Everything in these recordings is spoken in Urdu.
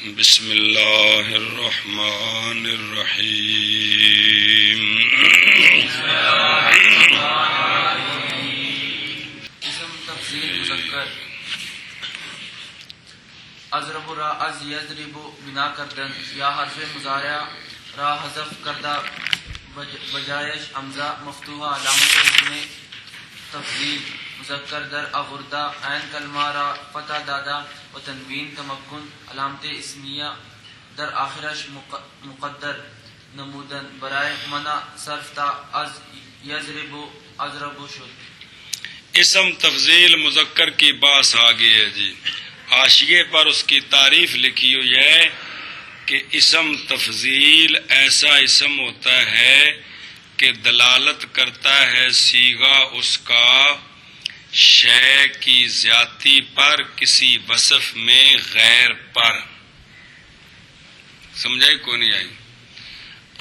بسم اللہ الرحمن الرحیم. اسم تفضیل مذکر اضرب را از یضرب بنا کردن یا حرف مضارع را حذف کردہ بجایش حمزہ مفتوحہ علامت اسم تفضیل مذکر در آوردہ عین کلمہ را فتح دادا و تنوین تمکن علامت اسمیہ در آخرش مقدر نمودن برائے منع صرف تا از یضرب اضرب شد. اسم تفضیل مذکر کی باس آگئی ہے جی. حاشیے پر اس کی تعریف لکھی ہوئی ہے کہ اسم تفضیل ایسا اسم ہوتا ہے کہ دلالت کرتا ہے صیغہ اس کا شے کی زیادتی پر کسی وصف میں غیر پر. سمجھائی کو نہیں آئی؟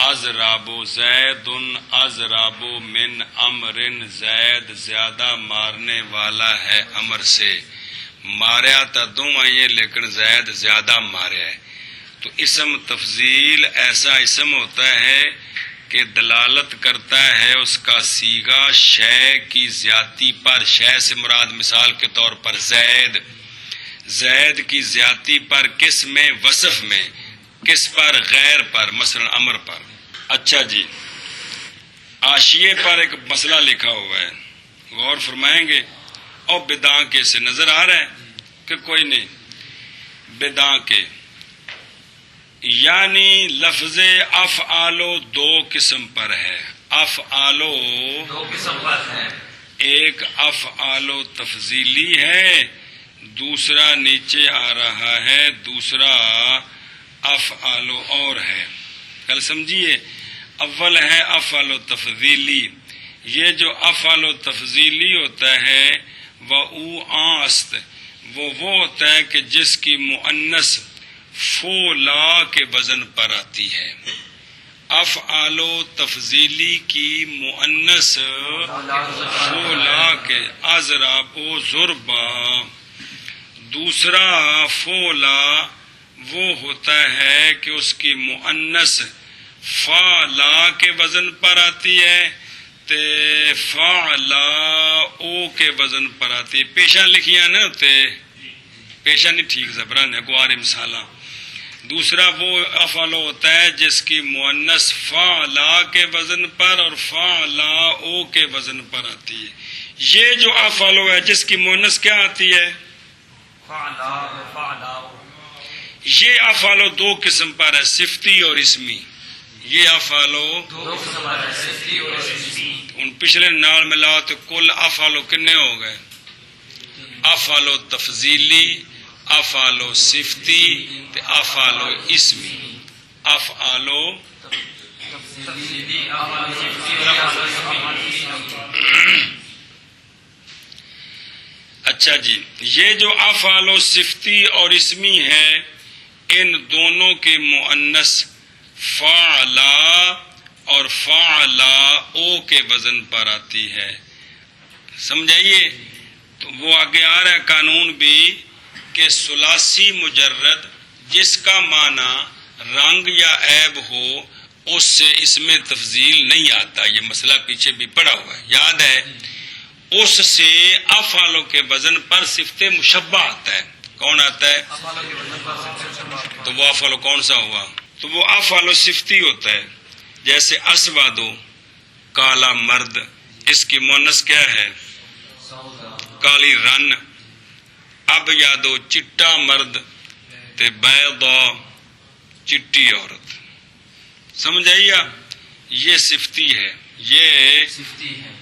اضرب زید اضرب من امر، زید زیادہ مارنے والا ہے امر سے. ماریا تو دو آئیے لیکن زید زیادہ ماریا ہے. تو اسم تفضیل ایسا اسم ہوتا ہے کہ دلالت کرتا ہے اس کا صیغہ شے کی زیادتی پر. شے سے مراد مثال کے طور پر زید، زید کی زیادتی پر کس میں؟ وصف میں. کس پر؟ غیر پر، مثلا امر پر. اچھا جی، حاشیے پر ایک مسئلہ لکھا ہوا ہے، غور فرمائیں گے. اور بدعہ کے سے نظر آ رہا ہے کہ کوئی نہیں؟ بدعہ کے یعنی لفظ افعالو دو قسم پر ہے. افعالو دو قسم پر ہے. ایک افعالو تفضیلی ہے، دوسرا نیچے آ رہا ہے، دوسرا افعالو اور ہے. کل سمجھیے، اول ہے افعالو تفضیلی. یہ جو افعالو تفضیلی ہوتا ہے وہ آست، وہ ہوتا ہے کہ جس کی مؤنث فولا کے وزن پر آتی ہے. افعالو تفضیلی کی مؤنث فولا کے اضرب و ضربا. دوسرا فولا وہ ہوتا ہے کہ اس کی مؤنث فعلا کے وزن پر آتی ہے، تے فعلا او کے وزن پر آتی ہے. پیشہ لکھیاں نہ ہوتے، پیشہ نہیں ٹھیک زبران ہے گوارے مثالہ. دوسرا وہ افعالو ہوتا ہے جس کی مؤنث فعلا کے وزن پر اور فعلا او کے وزن پر آتی ہے. یہ جو افعالو ہے جس کی مؤنث کیا آتی ہے؟ یہ افعالو دو قسم پر ہے، صفتی اور اسمی. یہ افعالو ان پچھلے نال ملا تو کل افعالو کتنے ہو گئے؟ افعالو تفضیلی، افعالو صفتی تے افعالو اسمی. افعالو اچھا جی، یہ جو افعالو صفتی اور اسمی ہے ان دونوں کے مؤنث فعلا اور فعلا او کے وزن پر آتی ہے. سمجھائیے؟ تو وہ آگے آ رہا ہے قانون بھی کہ ثلاثی مجرد جس کا معنی رنگ یا عیب ہو اس سے اسم تفضیل نہیں آتا. یہ مسئلہ پیچھے بھی پڑا ہوا ہے، یاد ہے؟ اس سے افعالو کے وزن پر صفت مشبہ آتا ہے. کون آتا ہے؟ تو وہ افعالو کون سا ہوا؟ تو وہ افعالو صفتی ہوتا ہے. جیسے اسودو کالا مرد، اس کی مؤنث کیا ہے؟ کالی رن. اب یادو چٹا مرد تے بیضا چٹی عورت. سمجھ آئیے؟ یہ صفتی ہے. یہ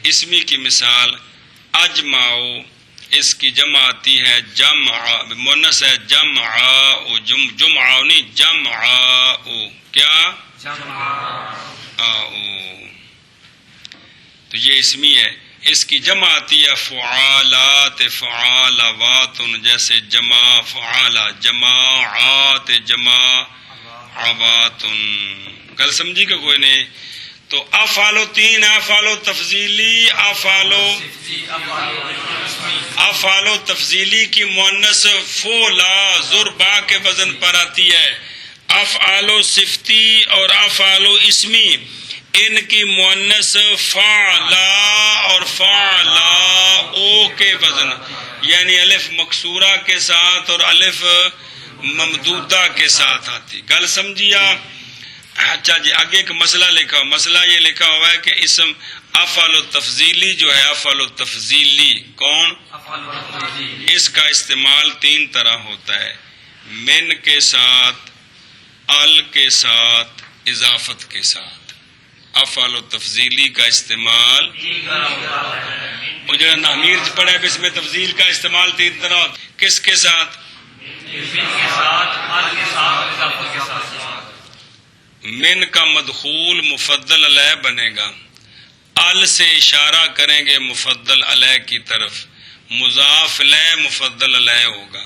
اسمی کی مثال اجمعو، اس کی جمع آتی ہے جمع، مؤنث ہے جمعاء، جمعاء نہیں جمعاء. کیا؟ تو یہ اسمی ہے. اس کی جمع آتی ہے فعالات فعالوات، جیسے جمع فعالا، جماعات جماعوات. کل سمجھی کہ کوئی نہیں؟ تو افعالو تین، افعالو تفضیلی، افعالو تفضیلی کی مؤنث فولا ضربا کے وزن پر آتی ہے. افعالو صفتی اور افعالو اسمی ان کی مؤنث فعلا اور فعلا او کے وزن، یعنی الف مکسورہ کے ساتھ اور الف ممدودہ کے ساتھ آتی. گل سمجھیا؟ اچھا جی، آگے ایک مسئلہ لکھا ہوا، مسئلہ یہ لکھا ہوا ہے کہ اسم افعال التفضیلی جو ہے، افعال التفضیلی کون؟ اس کا استعمال تین طرح ہوتا ہے، من کے ساتھ، ال کے ساتھ، اضافت کے ساتھ. افعال التفضیلی کا استعمال وہ جو نامیر پڑھا ہے، اس میں تفضیل کا استعمال تین طرح ہوتا ہے. کس کے ساتھ؟ من کا مدخول مفضل علیہ بنے گا، ال سے اشارہ کریں گے مفضل علیہ کی طرف، مضاف الیہ مفضل علیہ ہوگا.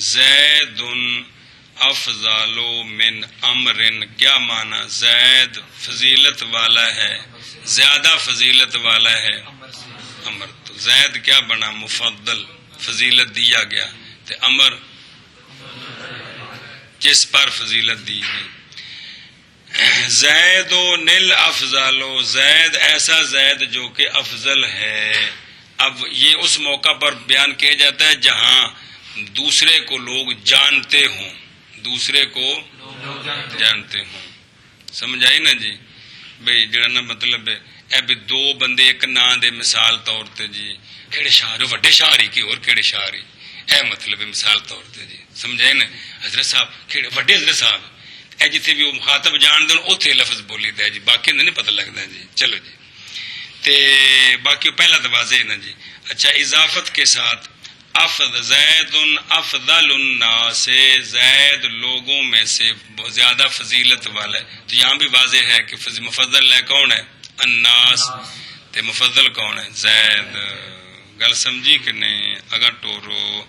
زید افضل من امر، کیا معنی؟ زید فضیلت والا ہے، زیادہ فضیلت والا ہے امر. تو زید کیا بنا؟ مفضل، فضیلت دیا گیا، تو امر جس پر فضیلت دی گئی. زید و نل افضل، زید ایسا زید جو کہ افضل ہے. اب یہ اس موقع پر بیان کیا جاتا ہے جہاں دوسرے کو لوگ جانتے ہوں، دوسرے کو جانتے ہوں. سمجھ آئی نا جی؟ بھئی جڑا نا مطلب ہے اے بھی دو بندے ایک نا دے مثال طور تے جی کیڑے شاعر وڈے شاعر ہی کی اور کیڑے شاعر ہی، اے مطلب ہے مثال طور تے جی. سمجھ آئی نا؟ حضرت صاحب کیڑے وڈے حضرت صاحب، اے جتنے بھی وہ مخاطب جان دن اوتھے لفظ بولی دے جی، باقی نہیں پتہ لگتا جی. چلو جی، تے باقی پہلا تو واضح ہے نا جی. اچھا، اضافت کے ساتھ زید افضل الناس، زید لوگوں میں سے زیادہ فضیلت والا ہے. تو یہاں بھی واضح ہے کہ مفضل ہے کون ہے؟ الناس، تے مفضل کون ہے؟ زید. گل سمجھی کہ نہیں؟ اگر ٹورو.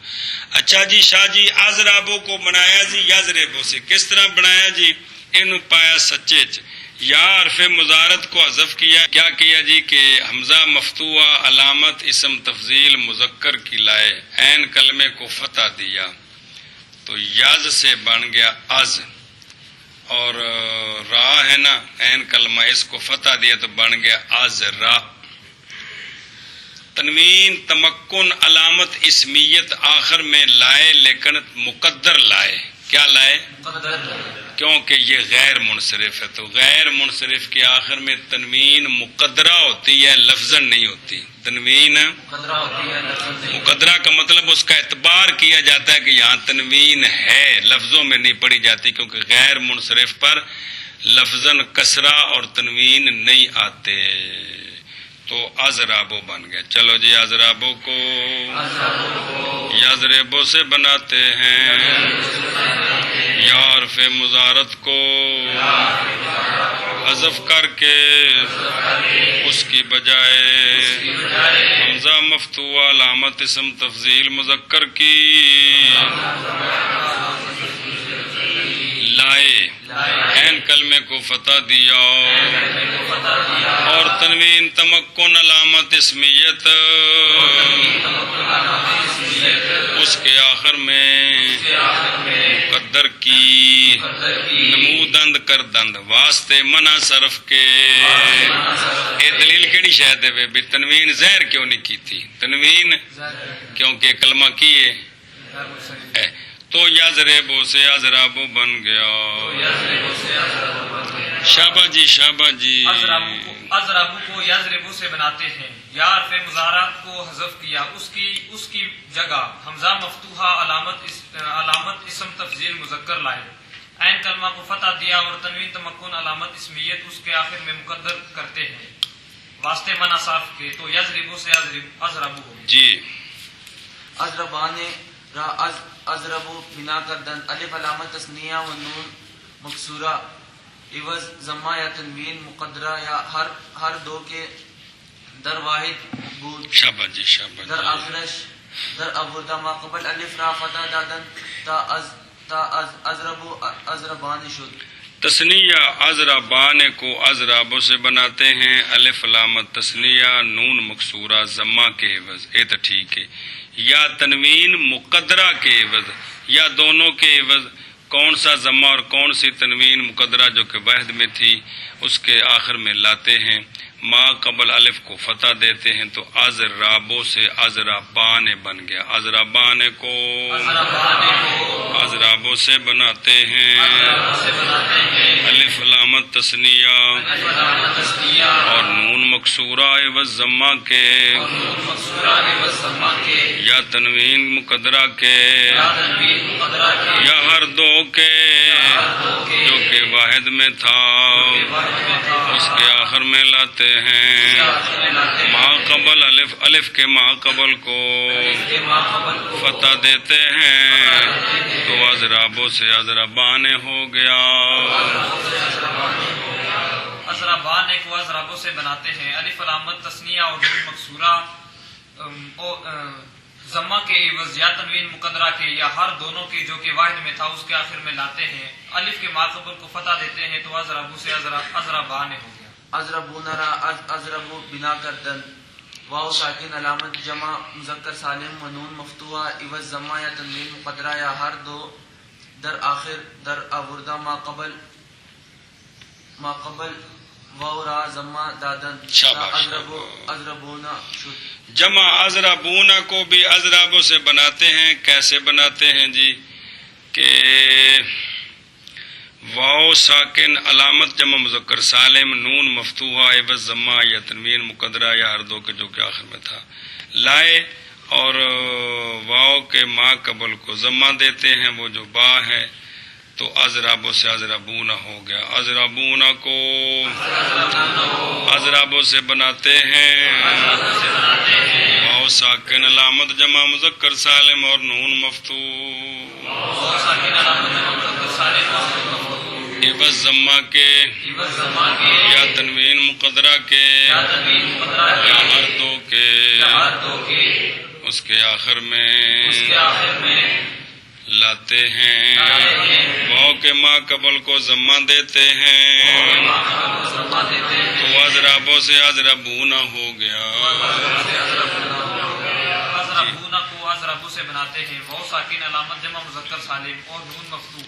اچھا جی، شاہ جی ازرابو کو بنایا جی یزربو سے، کس طرح بنایا جی؟ ان پایا سچے چ یا حرف مضارت کو حذف کیا. کیا کیا جی کہ حمزہ مفتوحہ علامت اسم تفضیل مذکر کی لائے، عین کلمے کو فتح دیا تو یز سے بن گیا از، اور را ہے نا عین کلمہ، اس کو فتح دیا تو بن گیا از را. تنوین تمکن علامت اسمیت آخر میں لائے، لیکن مقدر لائے. کیا لائے؟ کیونکہ یہ غیر منصرف ہے، تو غیر منصرف کے آخر میں تنوین مقدرہ ہوتی ہے، لفظاً نہیں ہوتی. تنوین مقدرہ کا مطلب اس کا اعتبار کیا جاتا ہے کہ یہاں تنوین ہے، لفظوں میں نہیں پڑھی جاتی، کیونکہ غیر منصرف پر لفظاً کسرہ اور تنوین نہیں آتے. تو ازرابو بن گیا. چلو جی، ازرابو کو یزربو سے بناتے ہیں، یا حرف مضارت کو حذف کر کے اس کی بجائے حمزہ مفتوحہ علامت اسم تفضیل مذکر کی لائے، عین کلمے کو فتح دیا اور تنوین تمکن علامت اسمیت اس کے آخر میں مقدر کی نمودند کر دند واسطے منع صرف کے. یہ دلیل کیڑی شاید ہے بھی تنوین زہر کیوں نہیں کی تھی؟ تنوین کیونکہ کلمہ کی ہے. تو یزربو سے ازرابو بن گیا. شابہ جی، شابہ جی. ازرابو کو یزربو سے بناتے ہیں، یا حرف مضارات کو حذف کیا، اس کی جگہ حمزہ مفتوحہ علامت اسم تفضیل مذکر لائے، عین کلمہ کو فتح دیا اور تنوین تمکن علامت اسمیت اس کے آخر میں مقدر کرتے ہیں واسطے منع صرف کے. تو یزربو سے ازرابو ہو جی. ازربانے را ازربو بنا کر دن، الف علامت تثنیہ و نون مکسورہ عوض ضمہ یا تنوین مقدرہ یا ہر دو کے در واحد بود. شابہ جی، شابہ جی. در آخرش در ابودا ما قبل الف را فتح دادن تا ازربو ازربان شد. تثنیہ ازرابان کو ازرابوں سے بناتے ہیں، الف علامت تثنیہ نون مکسورہ ضمہ کے عوض، یہ تو ٹھیک ہے، یا تنوین مقدرہ کے عوض، یا دونوں کے عوض، کون سا ضمہ اور کون سی تنوین مقدرہ جو کہ واحد میں تھی اس کے آخر میں لاتے ہیں، ما قبل الف کو فتح دیتے ہیں تو ازرابوں سے ازرابان بن گیا، ازرابان کو ازرابوں سے بناتے ہیں، الف علامت تثنیہ اور نون مکسورہ عوض ضمہ کے یا تنوین مقدرہ کے یا ہر دو کے جو کہ واحد میں تھا اس کے آخر میں لاتے ہیں، ما قبل الف، الف کے ما قبل کو فتح دیتے ہیں تو ازرابوں سے ازرابان ہو گیا۔ ازرابان کو ازرابوں سے بناتے ہیں، الف علامت تثنیہ اور نون مکسورہ ضمہ کے عوض یا تنوین مقدرہ کے یا ہر دونوں کے جو کہ واحد میں تھا اس کے آخر میں لاتے ہیں، الف کے ما قبل کو فتح دیتے ہیں تو ازرابوں سے ازرابان ہو گیا۔ ازربون را ازربو بنا کردن، واو ساکن علامت جمع مذکر سالم و نون مفتوحہ عوض ضمہ یا تنوین مقدرہ یا ہر دو در آخر در آوردہ ما قبل واو را ضمہ دادن ازربونا شد۔ جمع ازرابونا کو بھی ازرابوں سے بناتے ہیں، کیسے بناتے ہیں جی کہ واو ساکن علامت جمع مذکر سالم نون مفتوحہ عوض ضمہ یا تنوین مقدرہ یا ہر دو کے جو کہ آخر میں تھا لائے اور واو کے ما قبل کو ضمہ دیتے ہیں، وہ جو با ہے تو ازرابوں سے ازرابونا ہو گیا، ازرابونا کو ازرابوں سے بناتے ہیں، واو ساکن علامت جمع مذکر سالم اور نون مفتوح عوض ضمہ کے یا تنوین مقدرہ کے یا ہر دو کے اس کے آخر میں لاتے ہیں، واو کے ما قبل کو ضمہ دیتے ہیں تو ازرابوں سے ازرابونا ہو گیا۔ ازرابونا کو ازرابوں سے بناتے ہیں، واو ساکن علامت جمع مذکر سالم اور نون مفتوح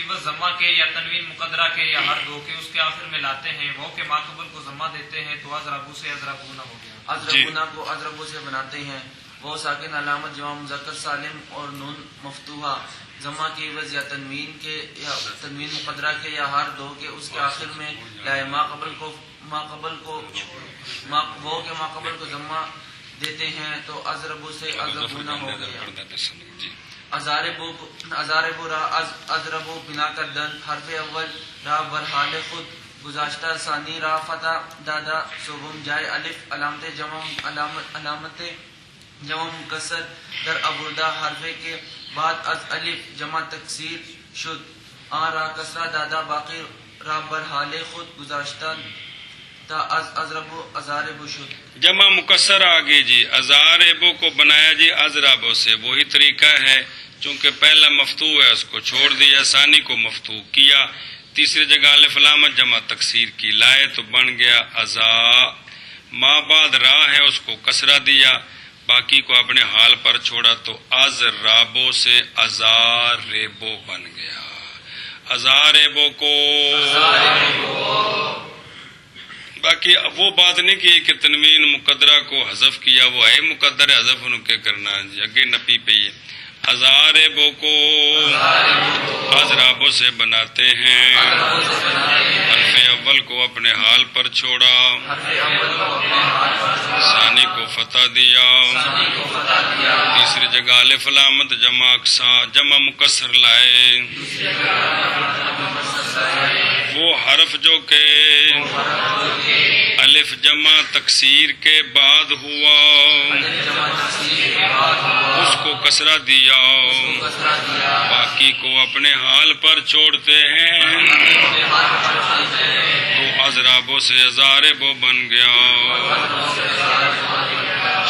عوض ضمہ کے یا تنوین مقدرہ کے یا ہر دو کے اس کے آخر میں لاتے ہیں، واو کے ما قبل کو ضمہ دیتے ہیں تو ازرابوں سے ازرابونا ہو گیا۔ ازربونا کو ازربوں سے بناتے ہیں، وہ ساکن علامت جمع مذکر سالم اور نون مفتوحہ ضمہ کے عوض یا تنوین مقدرہ کے یا ہر دو کے اس کے آخر میں لائے، ما قبل کو ضمہ دیتے ہیں تو ازربوں سے ازربونا ہو گیا۔ ازاربو را ازربو بنا کردن، حرف اول را برحال خود گزاشتہ ثانی را فتح دادا صوبم جائے، الف علامت جمع مکسر در ابردہ حرفے کے بعد از الف جمع تکسیر شد، آن را کسرہ دادا باقی را برحال خود گزاشتہ تا از ازربو ازاربو شد۔ جمع مکسر آگے جی ازاربو کو بنایا جی ازرابوں سے، وہی طریقہ ہے، چونکہ پہلا مفتوح ہے اس کو چھوڑ دیا، ثانی کو مفتوح کیا، تیسری جگہ الف علامت جمع تکسیر کی لائے تو بن گیا ازا، ما بعد را ہے اس کو کسرہ دیا، باقی کو اپنے حال پر چھوڑا تو ازرابو سے ازاربو بن گیا، ازاربو کو باقی وہ بات نہیں کی کہ تنوین مقدرہ کو حذف کیا، وہ ہے مقدر حذف ان کے کرنا جی اگے نپی پہ یہ ازاربو کو ازرابوں سے بناتے ہیں، حرف اول کو اپنے حال پر چھوڑا، ثانی کو فتح دیا، تیسری جگہ الف علامت جمع مکسر لائے، وہ حرف جو کہ الف جمع تکسیر کے بعد ہوا اس کو کسرہ دیا، باقی کو اپنے حال پر چھوڑتے ہیں تو ازرابوں سے ازاربو بن گیا۔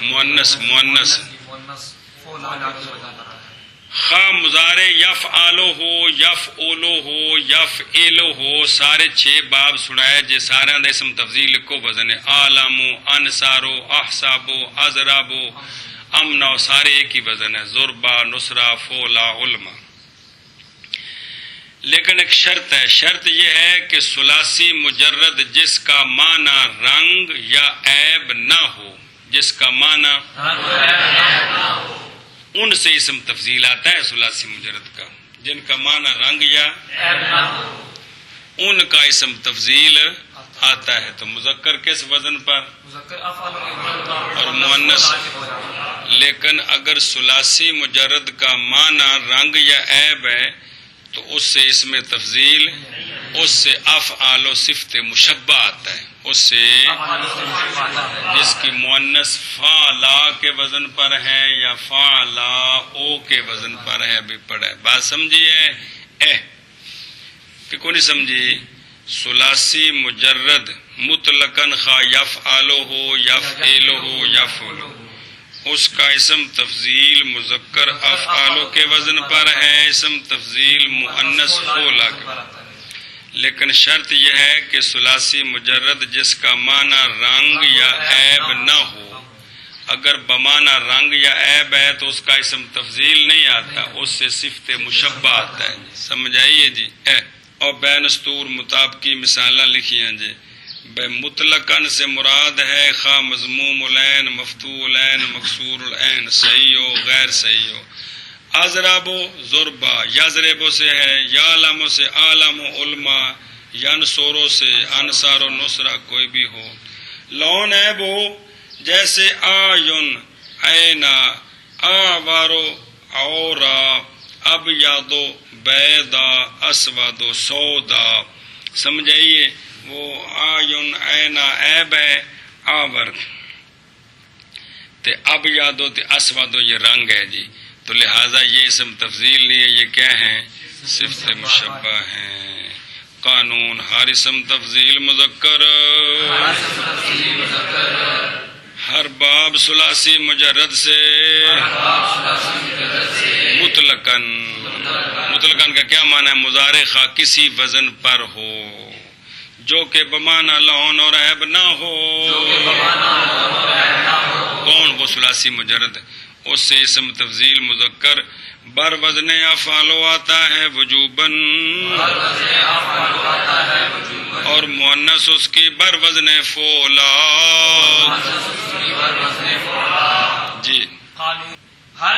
مؤنث مؤنث فولا خواہ مضارع یفعلو ہو یفعلو ہو یفعلو ہو سارے 6 باب سنائے جے سارے دا اسم تفضیل لکھو وزن عالمو انصارو احسابو ازرابو امنو سارے ایک ہی وزن ہے ضربا نصرہ فولا علما. لیکن ایک شرط ہے، شرط یہ ہے کہ ثلاثی مجرد جس کا معنی رنگ یا عیب نہ ہو، جس کا معنی ان سے اسم تفضیل آتا ہے ثلاثی مجرد کا، جن کا معنی رنگ یا ان کا اسم تفضیل آتا ہے. تو مذکر کس وزن پر؟ اور مؤنث. لیکن اگر ثلاثی مجرد کا معنی رنگ یا عیب ہے تو اس سے اسم تفضیل، اس سے افعال و صفت مشبہ آتا ہے، اس سے جس کی مؤنث فعلا کے وزن پر ہے یا فعلا او کے وزن پر ہے. ابھی پڑھا ہے، بات سمجھیے کہ کوئی نہیں سمجھی. ثلاثی مجرد مطلقاً خواہ یفعلو ہو یفعلو ہو یفعلو، اس کا اسم تفضیل مذکر افعالو کے وزن پر ہے، اسم تفضیل مؤنث فولا کے. لیکن شرط یہ ہے کہ ثلاثی مجرد جس کا معنی رنگ یا عیب نہ ہو. اگر بمعنی رنگ یا عیب ہے تو اس کا اسم تفضیل نہیں آتا، اس سے صفت مشبہ آتا ہے. سمجھ آئیے جی. اور بین استور مطابقی مثالیں لکھی ہیں جی. مطلقاً سے مراد ہے خواہ مضموم العین مفتوح العین مکسور العین، صحیح ہو غیر صحیح ہو. ازرابو ضربا یضربو سے ہے، یعلمو سے عالم و علما، ینصرو سے انصار و نصرہ کوئی بھی ہو. لون عیبو جیسے آیون عینا آوارو عورا ابیادو بیدا اسودو سودا. سمجھائیے وہ آیون عینا عیب ہے، آور تے ابیادو تے اسودو یہ رنگ ہے جی. تو لہٰذا یہ اسم تفضیل نہیں ہے، یہ کیا ہیں؟ صفت مشبہ ہیں. قانون ہر اسم تفضیل مذکر ہر باب ثلاثی مجرد سے مطلقاً. مطلقاً کا کیا معنی ہے؟ مضارع خواہ کسی وزن پر ہو جو کہ بمعنی لون اور عیب نہ ہو. کون؟ وہ ثلاثی مجرد، اس سے اسم تفضیل مذکر بر وزن افعالو آتا ہے وجوباً، اور مؤنث اس کی بر وزن فولا. جی ہر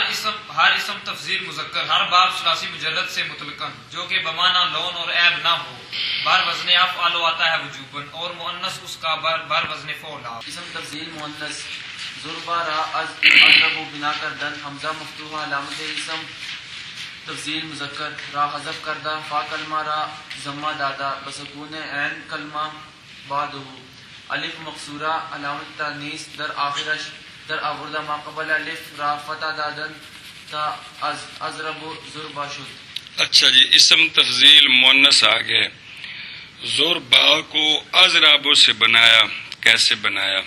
اسم تفضیل مذکر ہر باب ثلاثی مجرد سے مطلقاً جو کہ بمعنی لون اور عیب نہ ہو بر وزن افعالو آتا ہے وجوباً، اور مؤنث اس کا بر وزن فولا. اسم تفضیل مؤنث ضربا را اضرب بنا کردن حمزہ مفتوحہ علامت اسم تفضیل مذکر را حذف کردہ فا کلمہ را ضمہ دادا بسکون عین کلمہ بعدہ الف مقصورہ علامت تانیث در آخرش در آوردہ ما قبل الف را فتح دادن تا اضرب ضربا شد. اچھا جی، اسم تفضیل مؤنث آگے. ضربا کو اضرابو سے بنایا. کیسے بنایا؟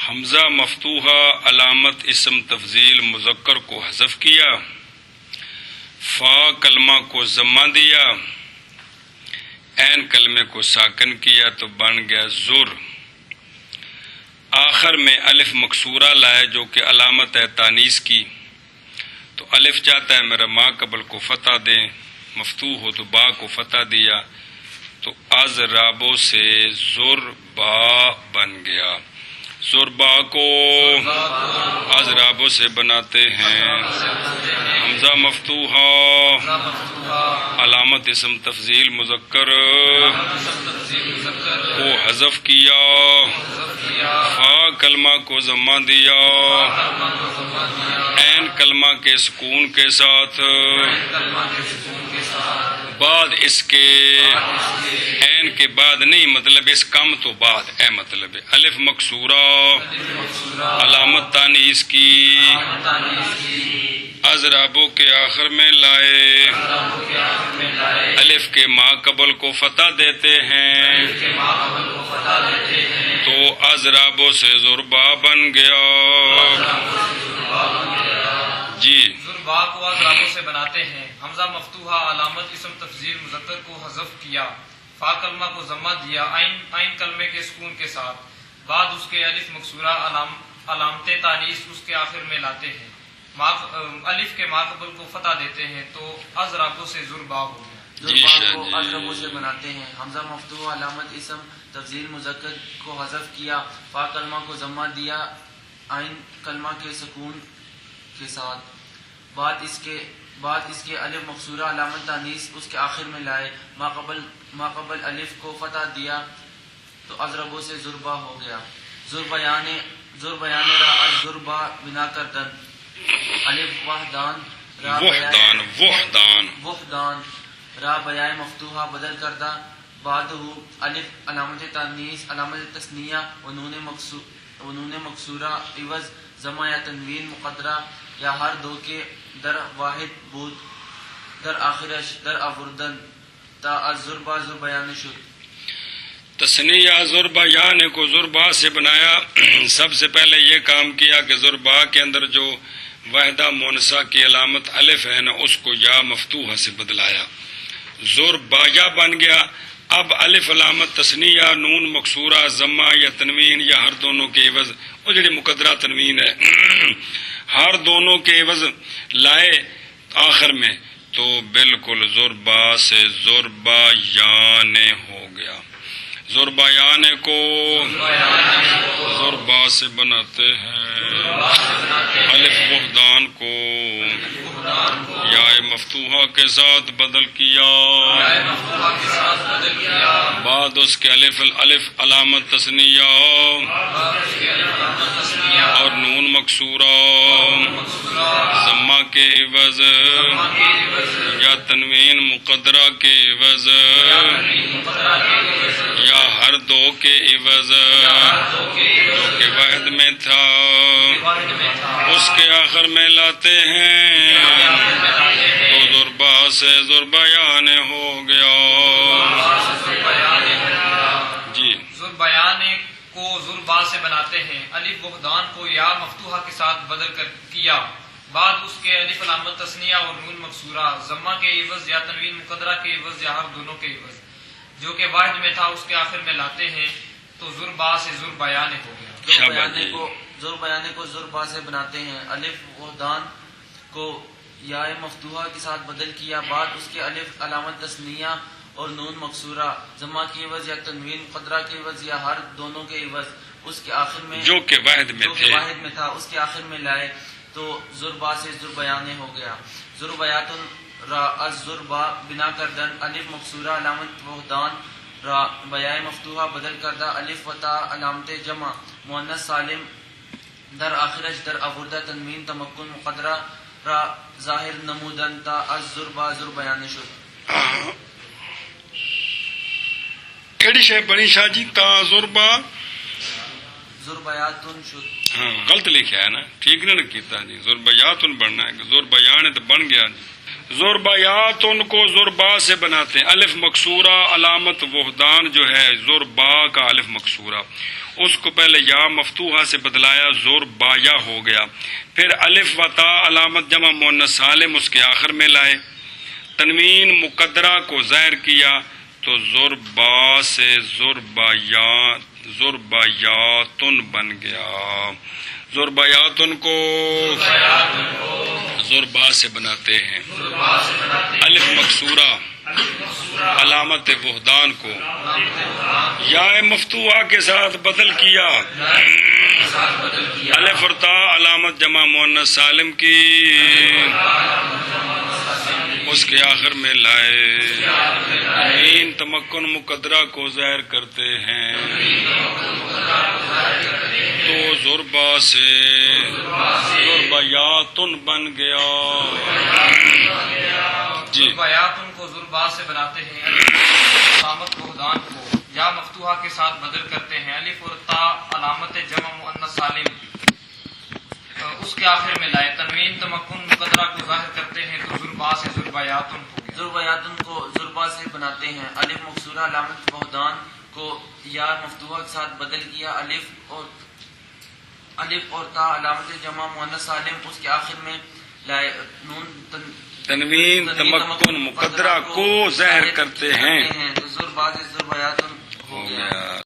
حمزہ مفتوحہ علامت اسم تفضیل مذکر کو حذف کیا، فا کلمہ کو ضمہ دیا، عین کلمے کو ساکن کیا تو بن گیا زر. آخر میں الف مکسورہ لائے جو کہ علامت ہے تانیث کی. تو الف چاہتا ہے میرا ما قبل کو فتح دیں، مفتوح ہو تو با کو فتح دیا، تو اضرابو سے ضربا بن گیا. ضربا کو اضرابو سے بناتے ہیں. حمزہ مفتوحہ علامت اسم تفضیل مذکر کو حذف کیا، فا کلمہ کو ضمہ دیا، عین کلمہ کے سکون کے ساتھ، بعد اس کے عین کے بعد نہیں، مطلب اس کم تو بعد اے مطلب الف مکسورہ علامت تانیث کی اضرابو کے آخر میں لائے، الف کے ما قبل کو فتح دیتے ہیں، تو اضرابوں سے ضربا بن گیا. جی ضربا کو اضرابوں سے بناتے ہیں. حمزہ مفتوحہ علامت اسم تفضیل مذکر کو حذف کیا. فا کلمہ کو ضمہ دیا عین کلمے کے سکون کے ساتھ. بعد اس کے الف مکسورہ علامت تانیث اس کے آخر میں لاتے ہیں. الف کے ماقبل کو فتح دیتے ہیں تو اضرابوں سے ضربا ہو گیا. ضربا کو اضرابوں سے بناتے ہیں. حمزہ مفتوح علامت اسم تفضیل مذکر کو حذف کیا. فا کلمہ کو ضمہ دیا عین کلمہ کے سکون کے ساتھ. بعد اس کے الف مکسورہ علامت تانیث اس کے آخر میں لائے. ماقبل الف کو فتح دیا تو اضربوں سے ضربا ہو گیا. ضربیان را الضربا بنا کردن الف وحدان را بیائے مفتوحہ بدل کردہ. بعدہ الف علامت تانیث علامت تثنیہ و نون مکسورہ عوض ضمہ یا تنوین مقدرہ یا ہر دو کے در واحد بود در آخرش در آوردن تا الضربا ضربیان شد. تثنیہ ضربیان کو ضربا سے بنایا. سب سے پہلے یہ کام کیا کہ ضربا کے اندر جو وحدہ مونسہ کی علامت الف ہے نا اس کو یا مفتوحہ سے بدلایا. ضربایا بن گیا. اب الف علامت تثنیہ نون مکسورہ ضمہ یا تنوین یا ہر دونوں کے عوض وہ جڑی مقدرہ تنوین ہے ہر دونوں کے عوض لائے آخر میں تو بالکل ضربا سے ضربایان ہو گیا. ضربایان کو ضربا سے بناتے ہیں. الف وحدان کو یا مفتوحہ کے ساتھ بدل کیا. بعد اس کے الف علامت تثنیہ اور نون مکسورہ ضمہ کے عوض یا تنوین مقدرہ کے عوض یا ہر دو کے عوض جو کہ واحد میں تھا اس کے آخر میں لاتے ہیں تو ضربا سے ضربیان ہو گیا. جی ضربیان کو ضربا سے بناتے ہیں. الف وحدان کو یا مفتوحہ کے ساتھ بدل کر کیا. بعد اس کے الف علامت تثنیہ اور نون مکسورہ ضمہ کے عوض یا تنوین مقدرہ کے عوض یا ہر دونوں کے عوض جو کہ واحد میں تھا اس کے آخر میں لاتے ہیں تو ضربا سے ضربیان ہو گیا. ضربیانے کو ضربا سے بناتے ہیں. الف وحدان کو یا مفتوحہ کے ساتھ بدل کیا. بعد اس کے الف علامت تثنیہ اور نون مکسورہ ضمہ کے عوض یا تنوین مقدرہ کے عوض یا ہر دونوں کے عوض اس کے آخر میں جو کہ واحد میں تھا اس کے آخر میں لائے تو ضربا سے ضربیان ہو گیا. ضربیات را الضربا بنا کردن الف مکسورہ علامت وحدان را بیائے مفتوحہ بدل کردہ الف و تا علامت جمع مؤنث سالم در آخرش در آوردہ تنوین تمکن مقدرہ را ظاہر نمودن تا الضربا ضربیان شد. کیڑی شے بنی شاہ جی تا ضربا ضربیاتن شد. ہاں غلط لکھا ہے نا, ٹھیک نہیں کیتا جی. ضربیاتن بننا ہے, ضربیان تو بن گیا جی. ضربیاتن کو ضربا سے بناتے ہیں. الف مکسورہ علامت وحدان جو ہے ضربا کا الف مکسورہ اس کو پہلے یا مفتوحہ سے بدلایا ضربایا ہو گیا. پھر الف و تا علامت جمع مؤنث سالم اس کے آخر میں لائے. تنوین مقدرہ کو ظاہر کیا تو ضربا سے ضربیاتن بن گیا. ضربیاتن کو ضربا سے بناتے ہیں. الف مکسورہ علامت وحدان کو یا مفتوحہ کے ساتھ بدل کیا. الف اور تا علامت جمع مؤنث سالم کی اس کے آخر میں لائے. این تمکن مقدرہ کو ظاہر کرتے ہیں تو ضربا سے ضربیاتن بن گیا. جی ضربیاتن کو ضربا سے بناتے ہیں. علامت وحدان کو یا مفتوحہ کے ساتھ بدل کرتے ہیں. الف اور تا علامت جمع مؤنث سالم اس کے آخر میں لائے. تنوین تمکن مقدرہ کو ظاہر کرتے ہیں تو ضربا سے ضربیاتن ہو گیا. ضربیاتن کو ضربا سے بناتے ہیں. الف مکسورہ علامت وحدان کو یا مفتوحہ کے ساتھ بدل کیا، الف اور تا علامت جمع مؤنث سالم، اس کے آخر میں نون تنوین تمکن مقدرہ کو ظاہر کرتے ہیں۔ تو ذر بعض ذر بیات ہو گیا۔